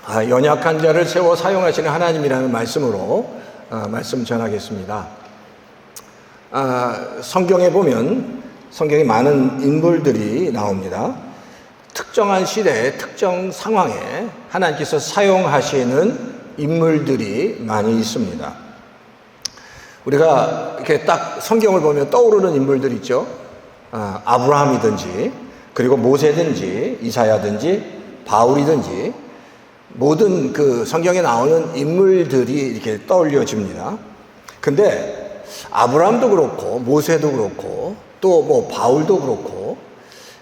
연약한 자를 세워 사용하시는 하나님이라는 말씀으로 말씀 전하겠습니다. 성경에 보면 성경에 많은 인물들이 나옵니다. 특정한 시대에 특정 상황에 하나님께서 사용하시는 인물들이 많이 있습니다. 우리가 이렇게 딱 성경을 보면 떠오르는 인물들 있죠. 아브라함이든지 그리고 모세든지 이사야든지 바울이든지 모든 그 성경에 나오는 인물들이 이렇게 떠올려집니다. 근데 아브라함도 그렇고 모세도 그렇고 또 뭐 바울도 그렇고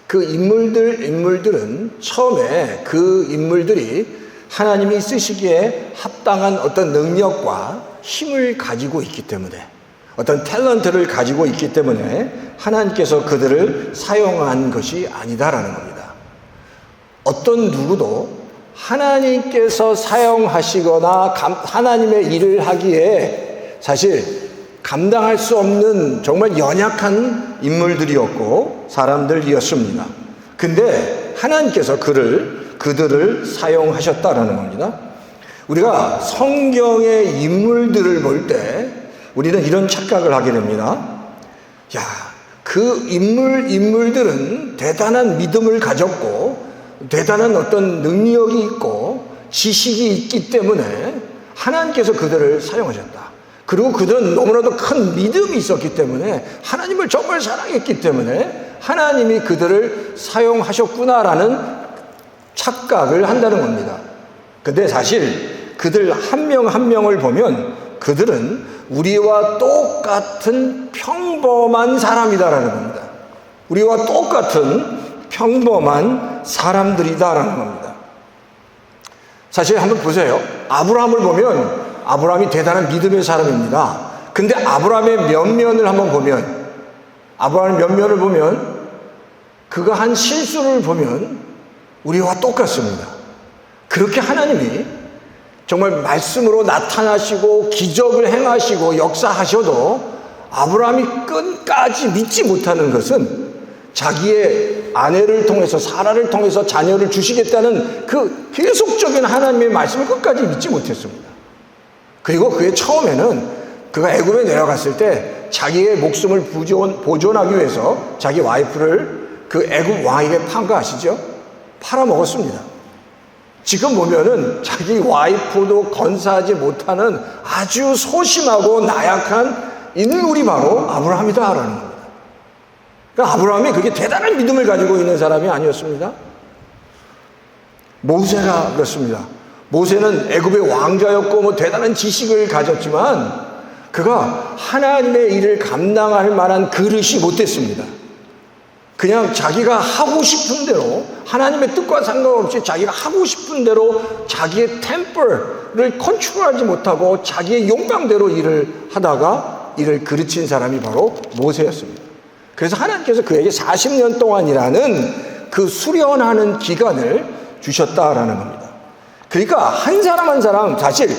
그 인물들은 처음에 그 인물들이 하나님이 쓰시기에 합당한 어떤 능력과 힘을 가지고 있기 때문에 어떤 탤런트를 가지고 있기 때문에 하나님께서 그들을 사용한 것이 아니다라는 겁니다. 어떤 누구도 하나님께서 사용하시거나 하나님의 일을 하기에 사실 감당할 수 없는 정말 연약한 인물들이었고 사람들이었습니다. 근데 하나님께서 그들을 사용하셨다라는 겁니다. 우리가 성경의 인물들을 볼 때 우리는 이런 착각을 하게 됩니다. 그 인물들은 대단한 믿음을 가졌고 대단한 어떤 능력이 있고 지식이 있기 때문에 하나님께서 그들을 사용하셨다. 그리고 그들은 너무나도 큰 믿음이 있었기 때문에 하나님을 정말 사랑했기 때문에 하나님이 그들을 사용하셨구나라는 착각을 한다는 겁니다. 근데 사실 그들 한 명 한 명을 보면 그들은 우리와 똑같은 평범한 사람이다라는 겁니다. 우리와 똑같은 평범한 사람들이다라는 겁니다. 사실 한번 보세요. 아브라함을 보면 아브라함이 대단한 믿음의 사람입니다. 근데 아브라함의 면면을 한번 보면 아브라함의 면면을 보면 그가 한 실수를 보면 우리와 똑같습니다. 그렇게 하나님이 정말 말씀으로 나타나시고 기적을 행하시고 역사하셔도 아브라함이 끝까지 믿지 못하는 것은 자기의 아내를 통해서 사라를 통해서 자녀를 주시겠다는 그 계속적인 하나님의 말씀을 끝까지 믿지 못했습니다. 그리고 그의 처음에는 그가 애굽에 내려갔을 때 자기의 목숨을 보존하기 위해서 자기 와이프를 그 애굽 왕에게 판 거 아시죠? 팔아먹었습니다. 지금 보면은 자기 와이프도 건사하지 못하는 아주 소심하고 나약한 인물이 바로 아브라함이다라는 겁니다. 그러니까 아브라함이 그렇게 대단한 믿음을 가지고 있는 사람이 아니었습니다. 모세가 그렇습니다. 모세는 애굽의 왕자였고 뭐 대단한 지식을 가졌지만 그가 하나님의 일을 감당할 만한 그릇이 못 됐습니다. 그냥 자기가 하고 싶은 대로 하나님의 뜻과 상관없이 자기가 하고 싶은 대로 자기의 템퍼를 컨트롤하지 못하고 자기의 욕망대로 일을 하다가 일을 그르친 사람이 바로 모세였습니다. 그래서 하나님께서 그에게 40년 동안이라는 그 수련하는 기간을 주셨다라는 겁니다. 그러니까 한 사람 한 사람 사실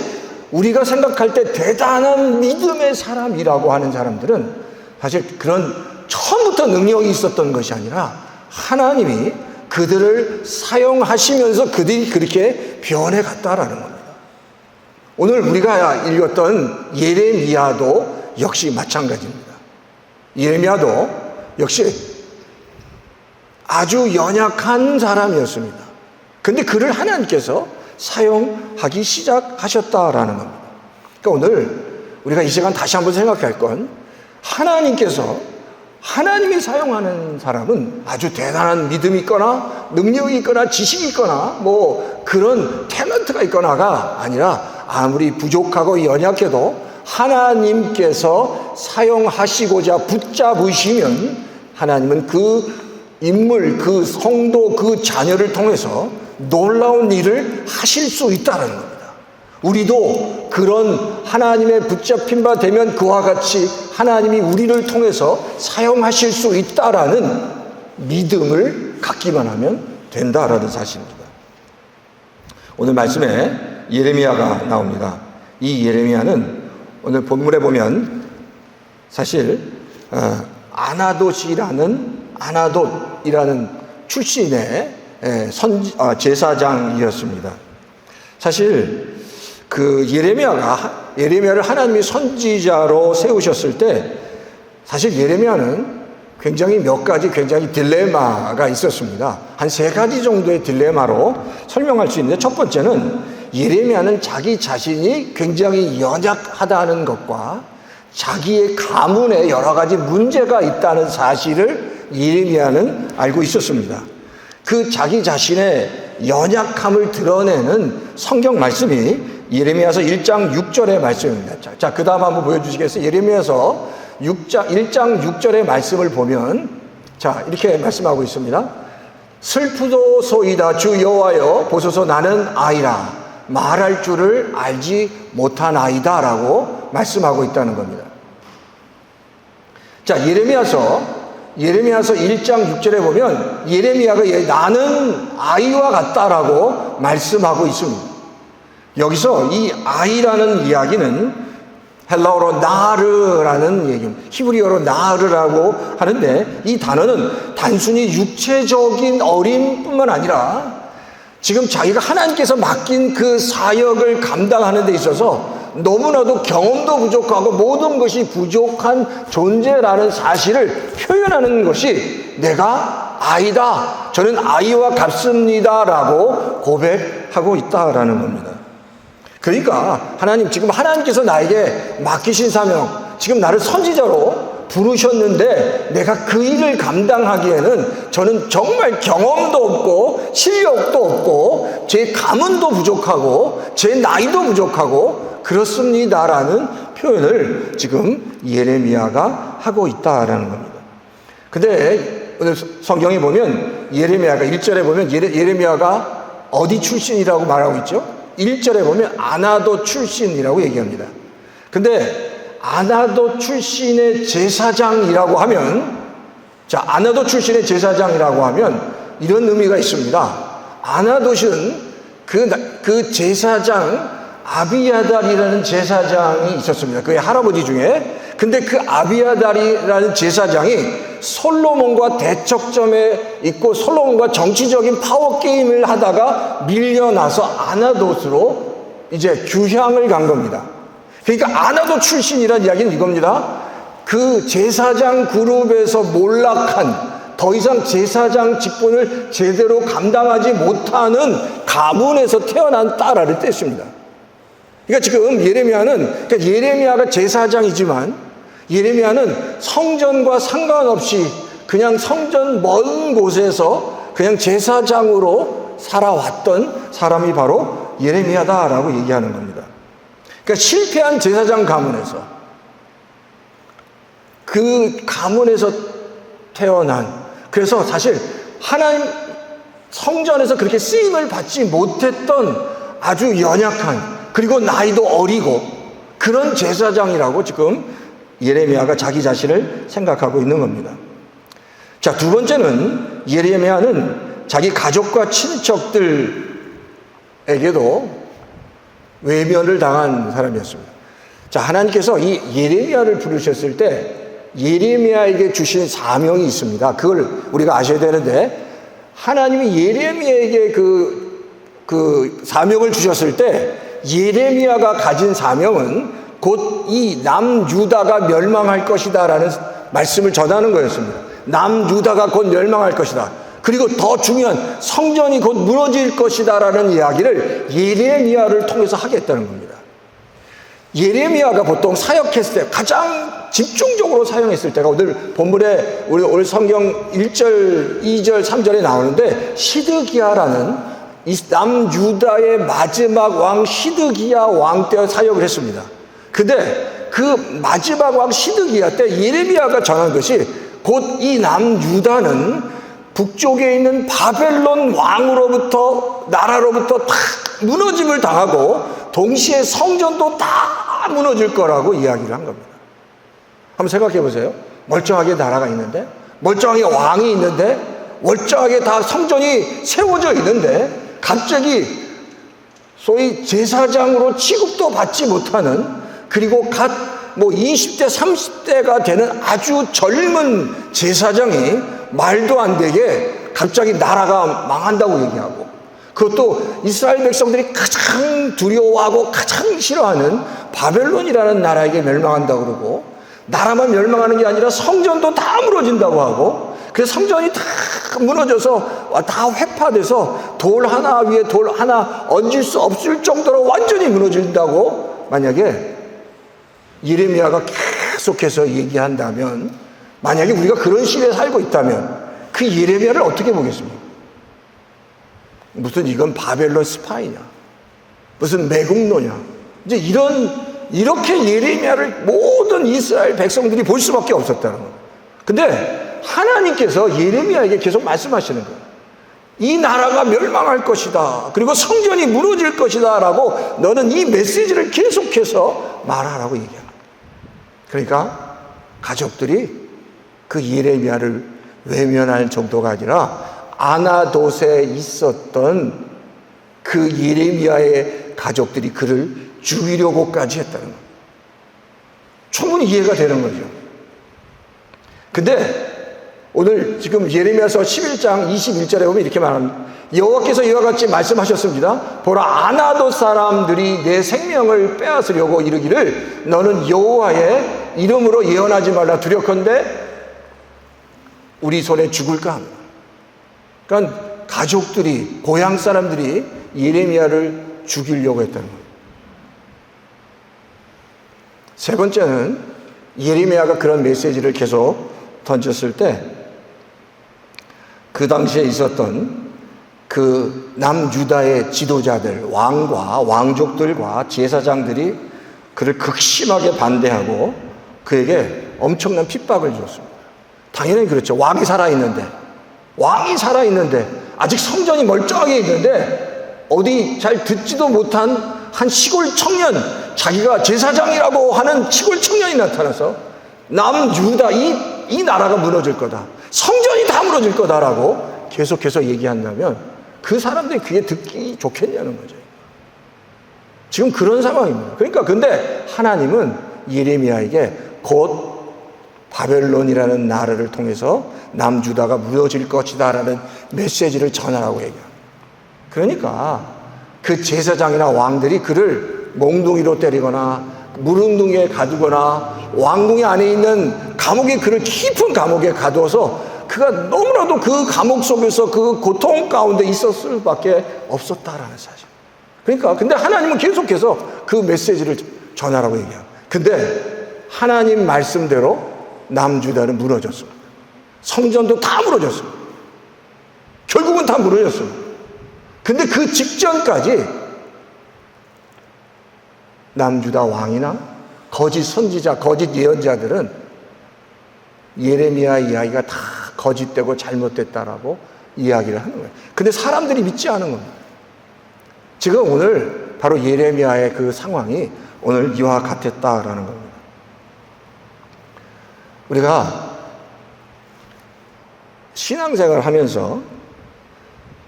우리가 생각할 때 대단한 믿음의 사람이라고 하는 사람들은 사실 그런 처음부터 능력이 있었던 것이 아니라 하나님이 그들을 사용하시면서 그들이 그렇게 변해갔다라는 겁니다. 오늘 우리가 읽었던 예레미야도 역시 마찬가지입니다. 예레미야도 역시 아주 연약한 사람이었습니다. 근데 그를 하나님께서 사용하기 시작하셨다라는 겁니다. 그러니까 오늘 우리가 이 시간 다시 한번 생각할 건 하나님이 사용하는 사람은 아주 대단한 믿음이 있거나 능력이 있거나 지식이 있거나 뭐 그런 탤런트가 있거나가 아니라 아무리 부족하고 연약해도 하나님께서 사용하시고자 붙잡으시면 하나님은 그 인물, 그 성도, 그 자녀를 통해서 놀라운 일을 하실 수 있다는 겁니다. 우리도 그런 하나님의 붙잡힌 바 되면 그와 같이 하나님이 우리를 통해서 사용하실 수 있다라는 믿음을 갖기만 하면 된다라는 사실입니다. 오늘 말씀에 예레미야가 나옵니다. 이 예레미야는 오늘 본문에 보면 사실 아나돗이라는 출신의 제사장이었습니다. 사실 그 예레미야를 하나님이 선지자로 세우셨을 때 사실 예레미야는 굉장히 몇 가지 굉장히 딜레마가 있었습니다. 한 3가지 정도의 딜레마로 설명할 수 있는데, 첫 번째는 예레미야는 자기 자신이 굉장히 연약하다는 것과 자기의 가문에 여러 가지 문제가 있다는 사실을 예레미야는 알고 있었습니다. 그 자기 자신의 연약함을 드러내는 성경 말씀이 예레미야서 1장 6절의 말씀입니다. 자, 그 다음 한번 보여주시겠어요? 예레미야서 1장 6절의 말씀을 보면, 자, 이렇게 말씀하고 있습니다. 슬프도소이다 주 여호와여 보소서 나는 아이라 말할 줄을 알지 못한 아이다 라고 말씀하고 있다는 겁니다. 자, 예레미야서 1장 6절에 보면 예레미야가 나는 아이와 같다라고 말씀하고 있습니다. 여기서 이 아이라는 이야기는 헬라어로 나르라는 얘기입니다. 히브리어로 나르라고 하는데, 이 단어는 단순히 육체적인 어림뿐만 아니라 지금 자기가 하나님께서 맡긴 그 사역을 감당하는 데 있어서 너무나도 경험도 부족하고 모든 것이 부족한 존재라는 사실을 표현하는 것이 내가 아이다, 저는 아이와 같습니다라고 고백하고 있다라는 겁니다. 그러니까 지금 하나님께서 나에게 맡기신 사명, 지금 나를 선지자로 부르셨는데 내가 그 일을 감당하기에는 저는 정말 경험도 없고 실력도 없고 제 가문도 부족하고 제 나이도 부족하고 그렇습니다라는 표현을 지금 예레미야가 하고 있다라는 겁니다. 근데 오늘 성경에 보면 예레미야가 1절에 보면 예레미야가 어디 출신이라고 말하고 있죠? 1절에 보면 아나도 출신이라고 얘기합니다. 근데 아나도 출신의 제사장이라고 하면, 자, 아나도 출신의 제사장이라고 하면 이런 의미가 있습니다. 아나돗은 그 제사장 아비야달이라는 제사장이 있었습니다. 그의 할아버지 중에. 근데 그 아비야달이라는 제사장이 솔로몬과 대척점에 있고 솔로몬과 정치적인 파워 게임을 하다가 밀려나서 아나돗으로 이제 규향을 간 겁니다. 그러니까 아나돗 출신이라는 이야기는 이겁니다. 그 제사장 그룹에서 몰락한, 더 이상 제사장 직분을 제대로 감당하지 못하는 가문에서 태어난 딸아를 뜻입니다. 그러니까 지금 예레미야가 제사장이지만 예레미야는 성전과 상관없이 그냥 성전 먼 곳에서 그냥 제사장으로 살아왔던 사람이 바로 예레미야다라고 얘기하는 겁니다. 그러니까 실패한 제사장 가문에서, 그 가문에서 태어난, 그래서 사실 하나님 성전에서 그렇게 쓰임을 받지 못했던 아주 연약한, 그리고 나이도 어리고 그런 제사장이라고 지금 예레미야가 자기 자신을 생각하고 있는 겁니다. 자, 두 번째는 예레미야는 자기 가족과 친척들에게도 외면을 당한 사람이었습니다. 자, 하나님께서 이 예레미야를 부르셨을 때 예레미야에게 주신 사명이 있습니다. 그걸 우리가 아셔야 되는데, 하나님이 예레미야에게 그 사명을 주셨을 때 예레미야가 가진 사명은 곧 이 남유다가 멸망할 것이다라는 말씀을 전하는 거였습니다. 남유다가 곧 멸망할 것이다. 그리고 더 중요한 성전이 곧 무너질 것이다라는 이야기를 예레미야를 통해서 하겠다는 겁니다. 예레미야가 보통 사역했을 때 가장 집중적으로 사용했을 때가 오늘 본문에 우리 오늘 성경 1절, 2절, 3절에 나오는데 시드기야라는 이 남유다의 마지막 왕 시드기야 왕 때 사역을 했습니다. 근데 그 마지막 왕 시드기야 때 예레미야가 전한 것이 곧 이 남유다는 북쪽에 있는 바벨론 왕으로부터, 나라로부터 다 무너짐을 당하고 동시에 성전도 다 무너질 거라고 이야기를 한 겁니다. 한번 생각해 보세요. 멀쩡하게 나라가 있는데, 멀쩡하게 왕이 있는데, 멀쩡하게 다 성전이 세워져 있는데 갑자기 소위 제사장으로 취급도 받지 못하는, 그리고 갓 20대 30대가 되는 아주 젊은 제사장이 말도 안 되게 갑자기 나라가 망한다고 얘기하고, 그것도 이스라엘 백성들이 가장 두려워하고 가장 싫어하는 바벨론이라는 나라에게 멸망한다고 그러고, 나라만 멸망하는 게 아니라 성전도 다 무너진다고 하고, 그래서 성전이 다 무너져서 다 회파돼서 돌 하나 위에 돌 하나 얹을 수 없을 정도로 완전히 무너진다고 만약에 예레미야가 계속해서 얘기한다면, 만약에 우리가 그런 시대에 살고 있다면 그 예레미야를 어떻게 보겠습니까? 무슨 이건 바벨론 스파이냐, 무슨 매국노냐, 이제 이렇게 예레미야를 모든 이스라엘 백성들이 볼 수밖에 없었다는 거예요. 근데 하나님께서 예레미야에게 계속 말씀하시는 거예요. 이 나라가 멸망할 것이다, 그리고 성전이 무너질 것이다 라고 너는 이 메시지를 계속해서 말하라고 얘기합니다. 그러니까 가족들이 그 예레미야를 외면할 정도가 아니라 아나돗에 있었던 그 예레미야의 가족들이 그를 죽이려고까지 했다는 거예요. 충분히 이해가 되는 거죠. 근데 오늘 지금 예레미야서 11장 21절에 보면 이렇게 말합니다. 여호와께서 이와 같이 말씀하셨습니다. 보라, 아나돗 사람들이 내 생명을 빼앗으려고 이르기를 너는 여호와의 이름으로 예언하지 말라, 두렵건대 우리 손에 죽을까 합니다. 그러니까 가족들이, 고향 사람들이 예레미야를 죽이려고 했다는 거예요. 세 번째는 예레미야가 그런 메시지를 계속 던졌을 때 그 당시에 있었던 그 남유다의 지도자들, 왕과 왕족들과 제사장들이 그를 극심하게 반대하고 그에게 엄청난 핍박을 줬습니다. 당연히 그렇죠. 왕이 살아있는데 아직 성전이 멀쩡하게 있는데 어디 잘 듣지도 못한 한 시골 청년, 자기가 제사장이라고 하는 시골 청년이 나타나서 남유다 이 나라가 무너질 거다, 성전이 다 무너질 거다라고 계속해서 얘기한다면 그 사람들이 귀에 듣기 좋겠냐는 거죠. 지금 그런 상황입니다. 그러니까 근데 하나님은 예레미야에게 곧 바벨론이라는 나라를 통해서 남유다가 무너질 것이다 라는 메시지를 전하라고 얘기합니다. 그러니까 그 제사장이나 왕들이 그를 몽둥이로 때리거나 무릉둥이에 가두거나 왕궁의 안에 있는 감옥에, 그를 깊은 감옥에 가두어서 그가 너무나도 그 감옥 속에서 그 고통 가운데 있었을 수밖에 없었다라는 사실. 그러니까 근데 하나님은 계속해서 그 메시지를 전하라고 얘기해요. 근데 하나님 말씀대로 남유다는 무너졌습니다. 성전도 다 무너졌습니다. 결국은 다 무너졌습니다. 근데 그 직전까지 남유다 왕이나 거짓 선지자, 거짓 예언자들은 예레미야 이야기가 다 거짓되고 잘못됐다라고 이야기를 하는 거예요. 근데 사람들이 믿지 않은 겁니다. 지금 오늘 바로 예레미야의 그 상황이 오늘 이와 같았다라는 겁니다. 우리가 신앙생활을 하면서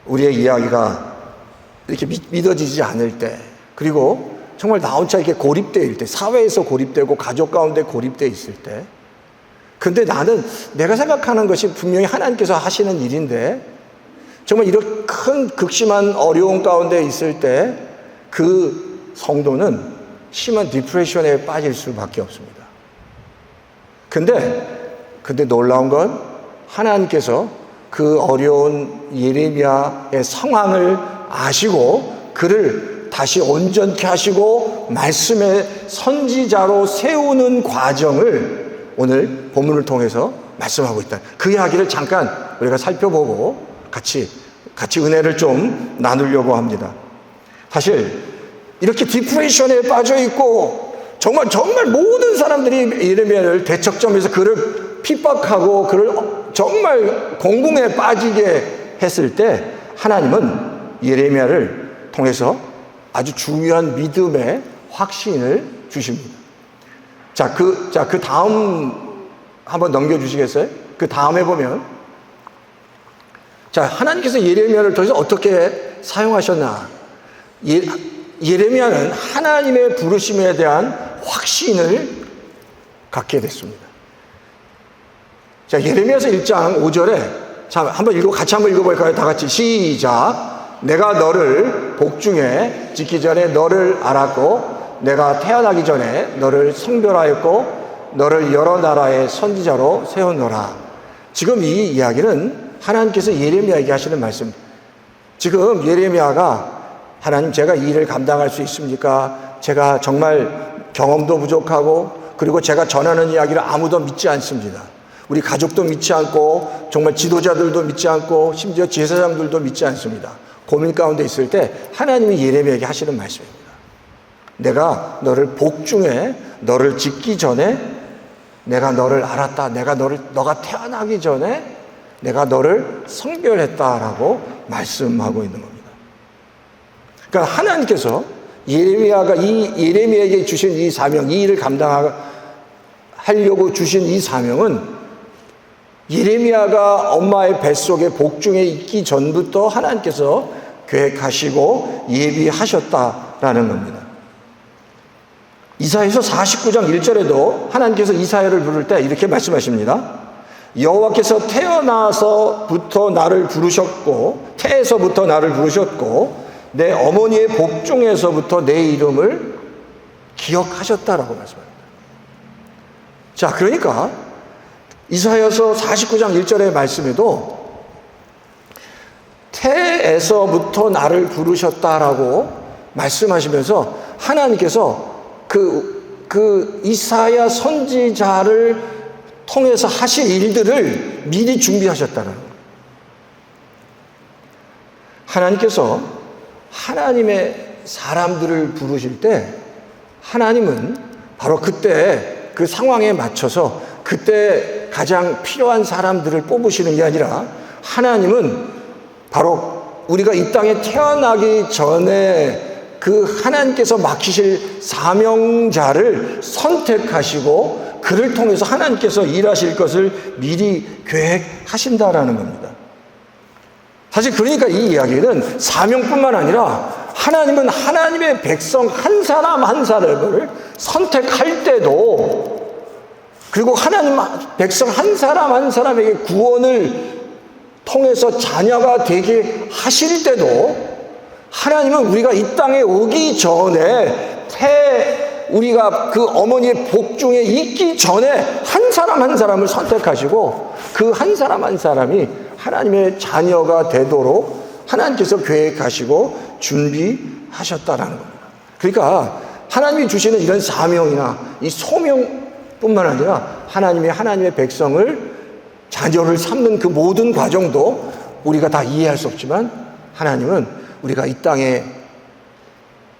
우리의 이야기가 이렇게 믿어지지 않을 때, 그리고 정말 나 혼자 이렇게 고립되어 있을 때, 사회에서 고립되고 가족 가운데 고립되어 있을 때, 근데 나는 내가 생각하는 것이 분명히 하나님께서 하시는 일인데 정말 이렇게 큰 극심한 어려움 가운데 있을 때 그 성도는 심한 디프레션에 빠질 수밖에 없습니다. 근데 놀라운 건 하나님께서 그 어려운 예레미야의 상황을 아시고 그를 다시 온전케 하시고 말씀의 선지자로 세우는 과정을 오늘 본문을 통해서 말씀하고 있다. 그 이야기를 잠깐 우리가 살펴보고 같이 은혜를 좀 나누려고 합니다. 사실 이렇게 디프레션에 빠져 있고 정말 모든 사람들이 예레미야를 대척점에서 그를 핍박하고 그를 정말 공궁에 빠지게 했을 때 하나님은 예레미야를 통해서 아주 중요한 믿음의 확신을 주십니다. 그 다음 한번 넘겨주시겠어요? 그 다음에 보면, 하나님께서 예레미야를 통해서 어떻게 사용하셨나? 예레미야는 하나님의 부르심에 대한 확신을 갖게 됐습니다. 예레미야서 1장 5절에 같이 한번 읽어볼까요? 다 같이 시작. 내가 너를 복중에 짓기 전에 너를 알았고 내가 태어나기 전에 너를 성별하였고 너를 여러 나라의 선지자로 세웠노라. 지금 이 이야기는 하나님께서 예레미야에게 하시는 말씀. 지금 예레미야가 하나님, 제가 이 일을 감당할 수 있습니까? 제가 정말 경험도 부족하고 그리고 제가 전하는 이야기를 아무도 믿지 않습니다. 우리 가족도 믿지 않고 정말 지도자들도 믿지 않고 심지어 제사장들도 믿지 않습니다. 고민 가운데 있을 때 하나님이 예레미야에게 하시는 말씀입니다. 내가 너를 복중에 너를 짓기 전에 내가 너를 알았다. 너가 태어나기 전에 내가 너를 성별했다라고 말씀하고 있는 겁니다. 그러니까 하나님께서 예레미야에게 주신 이 사명, 이 일을 감당하려고 주신 이 사명은 예레미야가 엄마의 뱃속에 복중에 있기 전부터 하나님께서 계획하시고 예비하셨다라는 겁니다. 이사야서 49장 1절에도 하나님께서 이사야를 부를 때 이렇게 말씀하십니다. 여호와께서 태어나서부터 나를 부르셨고 태에서부터 나를 부르셨고 내 어머니의 복중에서부터 내 이름을 기억하셨다라고 말씀합니다. 자, 그러니까 이사야서 49장 1절의 말씀에도 태에서부터 나를 부르셨다라고 말씀하시면서 하나님께서 그 이사야 선지자를 통해서 하실 일들을 미리 준비하셨다는 거예요. 하나님께서 하나님의 사람들을 부르실 때 하나님은 바로 그때 그 상황에 맞춰서 그때 가장 필요한 사람들을 뽑으시는 게 아니라 하나님은 바로 우리가 이 땅에 태어나기 전에 그 하나님께서 맡기실 사명자를 선택하시고 그를 통해서 하나님께서 일하실 것을 미리 계획하신다라는 겁니다. 사실 그러니까 이 이야기는 사명뿐만 아니라 하나님은 하나님의 백성 한 사람 한 사람을 선택할 때도 그리고 하나님 백성 한 사람 한 사람에게 구원을 통해서 자녀가 되게 하실 때도 하나님은 우리가 이 땅에 오기 전에 우리가 그 어머니의 복중에 있기 전에 한 사람 한 사람을 선택하시고 그 한 사람 한 사람이 하나님의 자녀가 되도록 하나님께서 계획하시고 준비하셨다라는 겁니다. 그러니까 하나님이 주시는 이런 사명이나 이 소명뿐만 아니라 하나님의 백성을 자녀를 삼는 그 모든 과정도 우리가 다 이해할 수 없지만 하나님은 우리가 이 땅에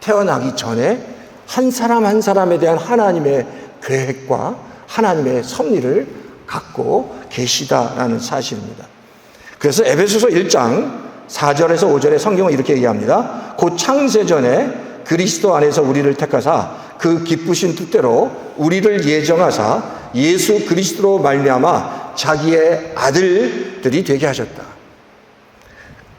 태어나기 전에 한 사람 한 사람에 대한 하나님의 계획과 하나님의 섭리를 갖고 계시다라는 사실입니다. 그래서 에베소서 1장 4절에서 5절에 성경은 이렇게 얘기합니다. 곧 창세전에 그리스도 안에서 우리를 택하사 그 기쁘신 뜻대로 우리를 예정하사 예수 그리스도로 말미암아 자기의 아들들이 되게 하셨다.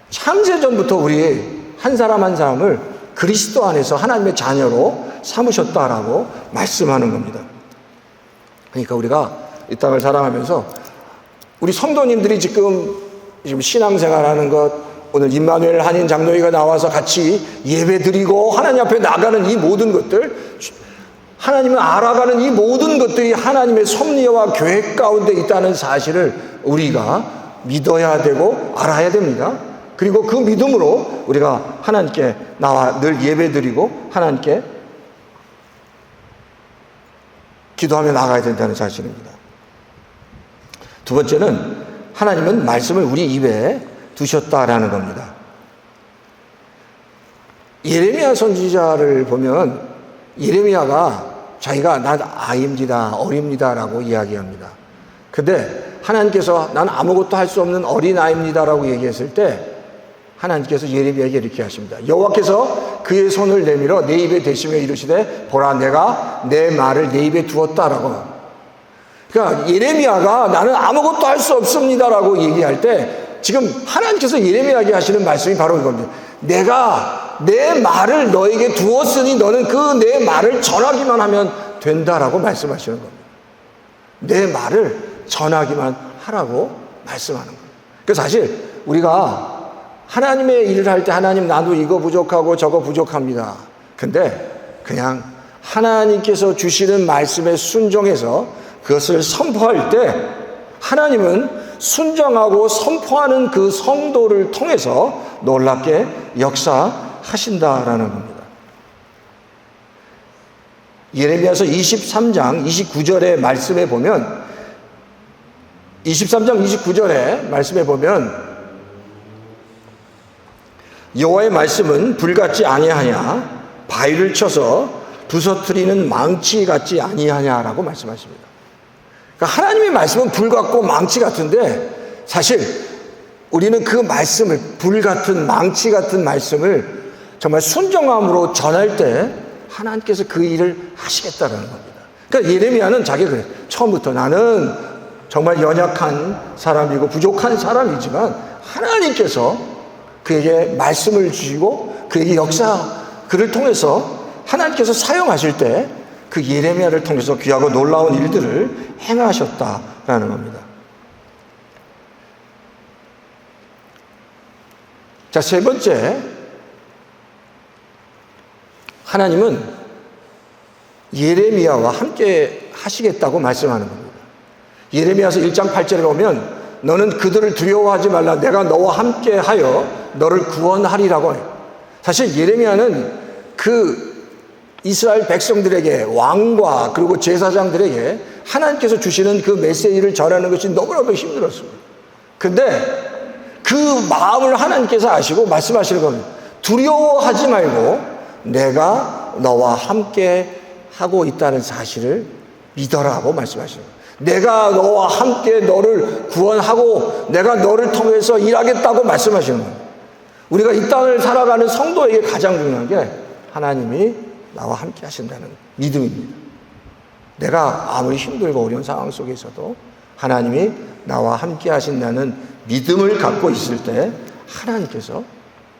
창세전부터 우리 한 사람 한 사람을 그리스도 안에서 하나님의 자녀로 삼으셨다라고 말씀하는 겁니다. 그러니까 우리가 이 땅을 살아가면서 우리 성도님들이 지금 신앙생활하는 것, 오늘 임마누엘 한인 장로회가 나와서 같이 예배드리고 하나님 앞에 나가는 이 모든 것들, 하나님을 알아가는 이 모든 것들이 하나님의 섭리와 계획 가운데 있다는 사실을 우리가 믿어야 되고 알아야 됩니다. 그리고 그 믿음으로 우리가 하나님께 나와 늘 예배드리고 하나님께 기도하며 나가야 된다는 사실입니다. 두 번째는 하나님은 말씀을 우리 입에 두셨다라는 겁니다. 예레미야 선지자를 보면 예레미야가 자기가 난 아이입니다, 어립니다라고 이야기합니다. 근데 하나님께서 난 아무것도 할 수 없는 어린아이입니다라고 얘기했을 때 하나님께서 예레미야에게 이렇게 하십니다. 여호와께서 그의 손을 내밀어 내 입에 대시며 이르시되 보라 내가 내 말을 내 입에 두었다라고. 그러니까 예레미야가 나는 아무것도 할 수 없습니다라고 얘기할 때 지금 하나님께서 예레미야에게 하시는 말씀이 바로 이겁니다. 내가 내 말을 너에게 두었으니 너는 그 내 말을 전하기만 하면 된다라고 말씀하시는 겁니다. 내 말을 전하기만 하라고 말씀하는 거예요. 그래서 사실 우리가 하나님의 일을 할 때 하나님 나도 이거 부족하고 저거 부족합니다. 근데 그냥 하나님께서 주시는 말씀에 순종해서 그것을 선포할 때 하나님은 순종하고 선포하는 그 성도를 통해서 놀랍게 역사하신다라는 겁니다. 예레미야서 23장 29절의 말씀에 보면 23장 29절의 말씀에 보면 여호와의 말씀은 불같지 아니하냐 바위를 쳐서 부서뜨리는 망치 같지 아니하냐라고 말씀하십니다. 그러니까 하나님의 말씀은 불 같고 망치 같은데 사실 우리는 그 말씀을 불 같은 망치 같은 말씀을 정말 순종함으로 전할 때 하나님께서 그 일을 하시겠다라는 겁니다. 그러니까 예레미야는 자기가 그래. 처음부터 나는 정말 연약한 사람이고 부족한 사람이지만 하나님께서 그에게 말씀을 주시고 그에게 그를 통해서 하나님께서 사용하실 때 그 예레미야를 통해서 귀하고 놀라운 일들을 행하셨다라는 겁니다. 자, 세 번째, 하나님은 예레미야와 함께 하시겠다고 말씀하는 겁니다. 예레미야서 1장 8절에 보면 너는 그들을 두려워하지 말라 내가 너와 함께 하여 너를 구원하리라고 해요. 사실 예레미야는 그 이스라엘 백성들에게 왕과 그리고 제사장들에게 하나님께서 주시는 그 메시지를 전하는 것이 너무나도 힘들었습니다. 근데 그 마음을 하나님께서 아시고 말씀하시는 겁니다. 두려워하지 말고 내가 너와 함께 하고 있다는 사실을 믿어라고 말씀하시는 거예요. 내가 너와 함께 너를 구원하고 내가 너를 통해서 일하겠다고 말씀하시는 거예요. 우리가 이 땅을 살아가는 성도에게 가장 중요한 게 하나님이 나와 함께 하신다는 믿음입니다. 내가 아무리 힘들고 어려운 상황 속에서도 하나님이 나와 함께 하신다는 믿음을 갖고 있을 때 하나님께서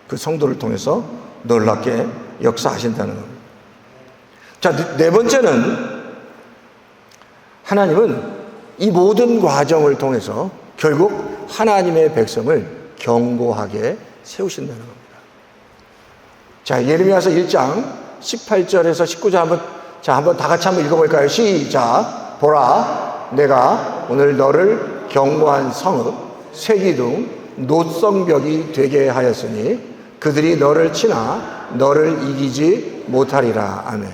그 성도를 통해서 놀랍게 역사하신다는 겁니다. 자, 네 번째는 하나님은 이 모든 과정을 통해서 결국 하나님의 백성을 견고하게 세우신다는 겁니다. 자, 예레미야서 1장 18절에서 19절 한번 다 같이 한번 읽어볼까요? 시작. 보라, 내가 오늘 너를 견고한 성읍, 쇠기둥, 놋성벽이 되게 하였으니 그들이 너를 치나 너를 이기지 못하리라. 아멘.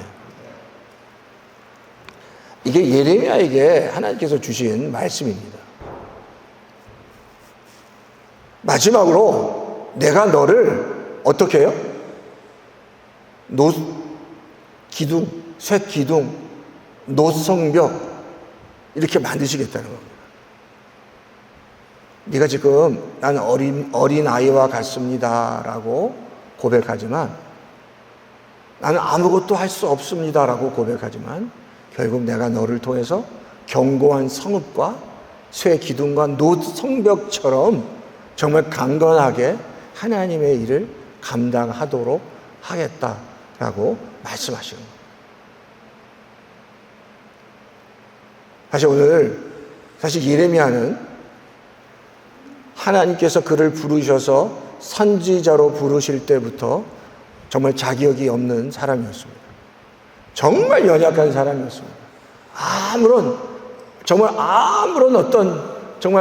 이게 예레미야에게 하나님께서 주신 말씀입니다. 마지막으로 내가 너를 어떻게 해요? 기둥, 쇠 기둥, 놋성벽 이렇게 만드시겠다는 겁니다. 네가 지금 난 어린 아이와 같습니다라고 고백하지만 나는 아무것도 할 수 없습니다라고 고백하지만 결국 내가 너를 통해서 견고한 성읍과 쇠 기둥과 놋성벽처럼 정말 강건하게 하나님의 일을 감당하도록 하겠다라고 말씀하시는 거예요. 사실 예레미야는 하나님께서 그를 부르셔서 선지자로 부르실 때부터 정말 자격이 없는 사람이었습니다. 정말 연약한 사람이었습니다. 아무런 정말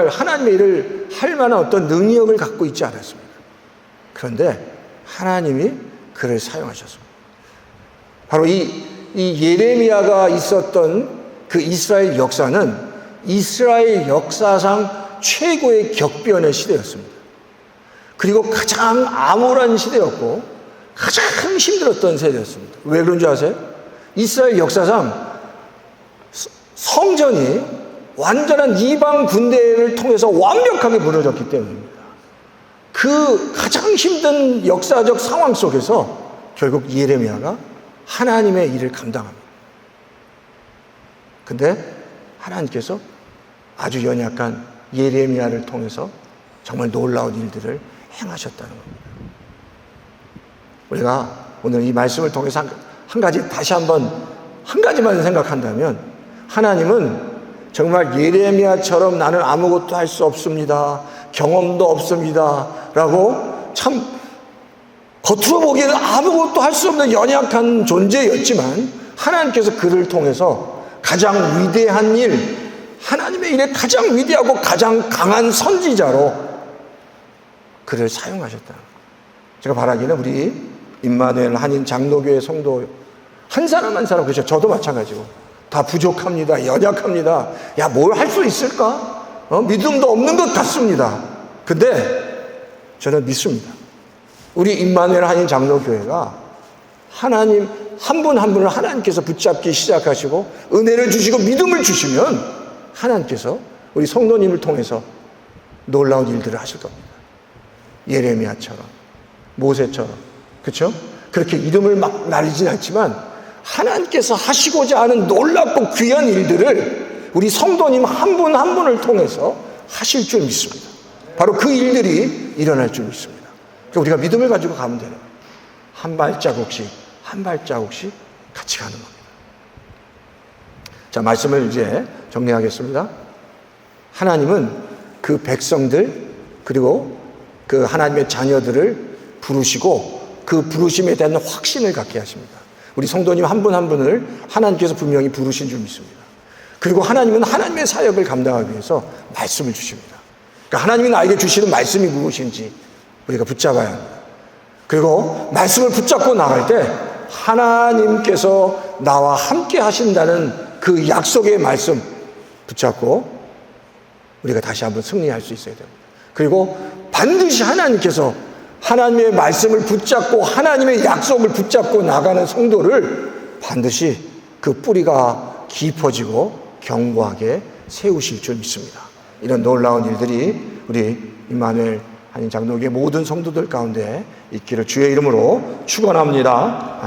하나님의 일을 할 만한 어떤 능력을 갖고 있지 않았습니다. 그런데 하나님이 그를 사용하셨습니다. 바로 이 예레미야가 있었던 그 이스라엘 역사는 이스라엘 역사상 최고의 격변의 시대였습니다. 그리고 가장 암울한 시대였고 가장 힘들었던 세대였습니다. 왜 그런 줄 아세요? 이스라엘 역사상 성전이 완전한 이방 군대를 통해서 완벽하게 무너졌기 때문입니다. 그 가장 힘든 역사적 상황 속에서 결국 예레미야가 하나님의 일을 감당합니다. 근데 하나님께서 아주 연약한 예레미야를 통해서 정말 놀라운 일들을 행하셨다는 겁니다. 우리가 오늘 이 말씀을 통해서 한 가지만 생각한다면 하나님은 정말 예레미야처럼 나는 아무것도 할 수 없습니다. 경험도 없습니다. 라고 참 겉으로 보기에는 아무것도 할 수 없는 연약한 존재였지만 하나님께서 그를 통해서 가장 위대한 일, 하나님의 일에 가장 위대하고 가장 강한 선지자로 그를 사용하셨다. 제가 바라기는 우리 임마누엘 한인 장로교회 성도 한 사람 한 사람, 그렇죠, 저도 마찬가지고 다 부족합니다. 연약합니다. 야, 뭘 할 수 있을까? 믿음도 없는 것 같습니다. 근데 저는 믿습니다. 우리 임마누엘 한인 장로교회가 하나님 한 분 한 분을 하나님께서 붙잡기 시작하시고 은혜를 주시고 믿음을 주시면 하나님께서 우리 성도님을 통해서 놀라운 일들을 하실 겁니다. 예레미야처럼, 모세처럼, 그렇죠? 그렇게 이름을 막 날리진 않지만 하나님께서 하시고자 하는 놀랍고 귀한 일들을 우리 성도님 한 분 한 분을 통해서 하실 줄 믿습니다. 바로 그 일들이 일어날 줄 믿습니다. 그러니까 우리가 믿음을 가지고 가면 되는 거예요. 한 발자국씩 한 발자국씩 같이 가는 겁니다. 자, 말씀을 이제 정리하겠습니다. 하나님은 그 백성들 그리고 그 하나님의 자녀들을 부르시고 그 부르심에 대한 확신을 갖게 하십니다. 우리 성도님 한 분 한 분을 하나님께서 분명히 부르신 줄 믿습니다. 그리고 하나님은 하나님의 사역을 감당하기 위해서 말씀을 주십니다. 그러니까 하나님이 나에게 주시는 말씀이 무엇인지 우리가 붙잡아야 합니다. 그리고 말씀을 붙잡고 나갈 때 하나님께서 나와 함께 하신다는 그 약속의 말씀 붙잡고 우리가 다시 한번 승리할 수 있어야 됩니다. 그리고 반드시 하나님께서 하나님의 말씀을 붙잡고 하나님의 약속을 붙잡고 나가는 성도를 반드시 그 뿌리가 깊어지고 견고하게 세우실 줄 믿습니다. 이런 놀라운 일들이 우리 임마누엘 한인 장로교회 모든 성도들 가운데 있기를 주의 이름으로 축원합니다.